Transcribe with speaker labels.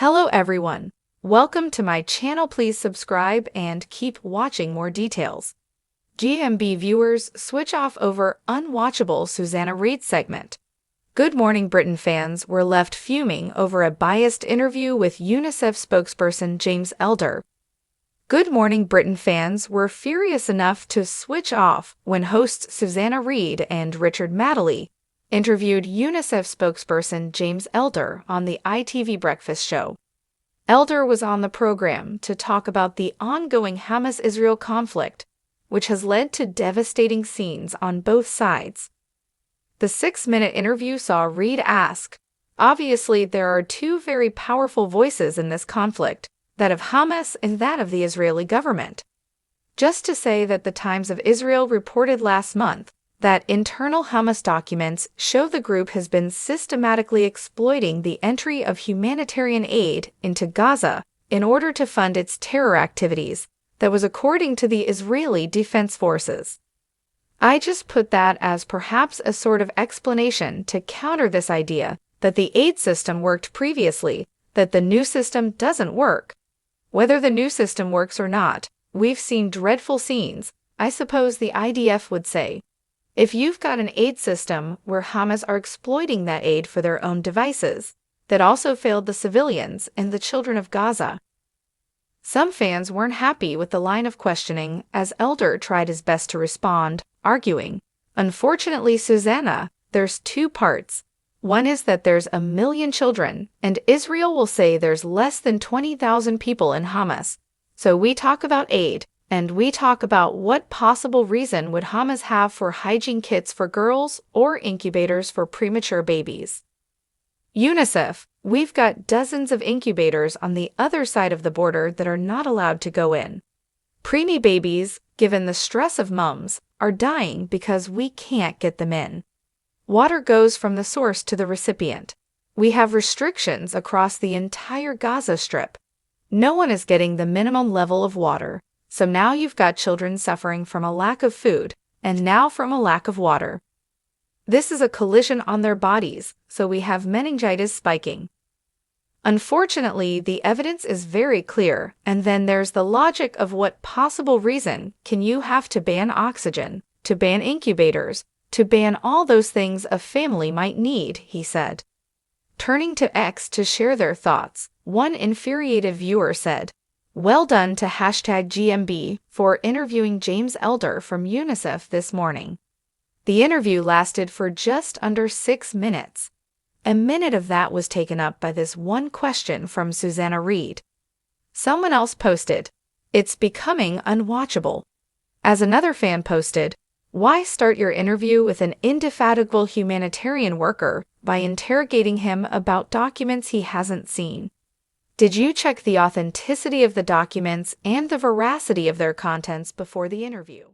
Speaker 1: Hello everyone. Welcome to my channel. Please subscribe and keep watching more details. GMB viewers switch off over Unwatchable Susanna Reid segment. Good Morning Britain fans were left fuming over a biased interview with UNICEF spokesperson James Elder. Good Morning Britain fans were furious enough to switch off when hosts Susanna Reid and Richard Madeley interviewed UNICEF spokesperson James Elder on the ITV Breakfast Show. Elder was on the program to talk about the ongoing Hamas-Israel conflict, which has led to devastating scenes on both sides. The 6-minute interview saw Reid ask, "Obviously, there are two very powerful voices in this conflict, that of Hamas and that of the Israeli government. Just to say that the Times of Israel reported last month that internal Hamas documents show the group has been systematically exploiting the entry of humanitarian aid into Gaza in order to fund its terror activities. That was according to the Israeli Defense Forces. I just put that as perhaps a sort of explanation to counter this idea that the aid system worked previously, that the new system doesn't work. Whether the new system works or not, we've seen dreadful scenes, I suppose the IDF would say. If you've got an aid system where Hamas are exploiting that aid for their own devices, that also failed the civilians and the children of Gaza." Some fans weren't happy with the line of questioning as Elder tried his best to respond, arguing, "Unfortunately, Susanna, there's two parts. One is that there's 1 million children, and Israel will say there's less than 20,000 people in Hamas. So we talk about aid, and we talk about what possible reason would Hamas have for hygiene kits for girls or incubators for premature babies. UNICEF, we've got dozens of incubators on the other side of the border that are not allowed to go in. Preemie babies, given the stress of mums, are dying because we can't get them in. Water goes from the source to the recipient. We have restrictions across the entire Gaza Strip. No one is getting the minimum level of water. So now you've got children suffering from a lack of food, and now from a lack of water. This is a collision on their bodies, so we have meningitis spiking. Unfortunately, the evidence is very clear, and then there's the logic of what possible reason can you have to ban oxygen, to ban incubators, to ban all those things a family might need," he said. Turning to X to share their thoughts, one infuriated viewer said, "Well done to #GMB for interviewing James Elder from UNICEF this morning. The interview lasted for just under 6 minutes. A minute of that was taken up by this one question from Susanna Reid." Someone else posted, "It's becoming unwatchable." As another fan posted, "Why start your interview with an indefatigable humanitarian worker by interrogating him about documents he hasn't seen? Did you check the authenticity of the documents and the veracity of their contents before the interview?"